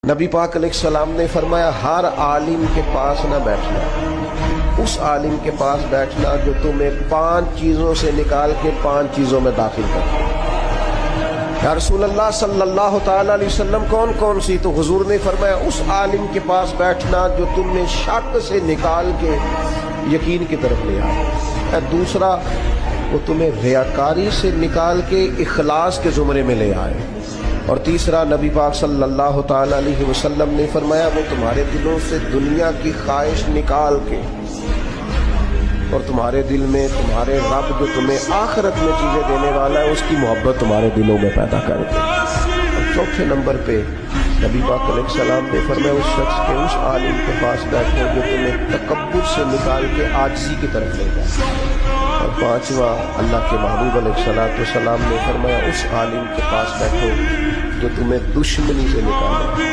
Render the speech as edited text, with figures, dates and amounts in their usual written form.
نبی پاک علیہ السلام نے فرمایا ہر عالم کے پاس نہ بیٹھنا، اس عالم کے پاس بیٹھنا جو تمہیں 5 چیزوں سے نکال کے 5 چیزوں میں داخل کرے۔ یا رسول اللہ صلی اللہ تعالی علیہ وسلم کون کون سی؟ تو حضور نے فرمایا اس عالم کے پاس بیٹھنا جو تمہیں شک سے نکال کے یقین کی طرف لے آئے، دوسرا وہ تمہیں ریاکاری سے نکال کے اخلاص کے زمرے میں لے آئے، اور تیسرا نبی پاک صلی اللہ تعالی علیہ وسلم نے فرمایا وہ تمہارے دلوں سے دنیا کی خواہش نکال کے اور تمہارے دل میں تمہارے رب جو تمہیں آخرت میں چیزیں دینے والا ہے اس کی محبت تمہارے دلوں میں پیدا کر دے۔ اور چوتھے نمبر پہ نبی پاک علیہ السلام نے فرمایا اس شخص کے اس عالم کے پاس بیٹھو جو تمہیں تکبر سے نکال کے عاجزی کی طرف لے جائے، اور پانچواں اللہ کے محبوب علیہ السلام نے فرمایا اس عالم کے پاس بیٹھو جو تمہیں دشمنی سے نکالے۔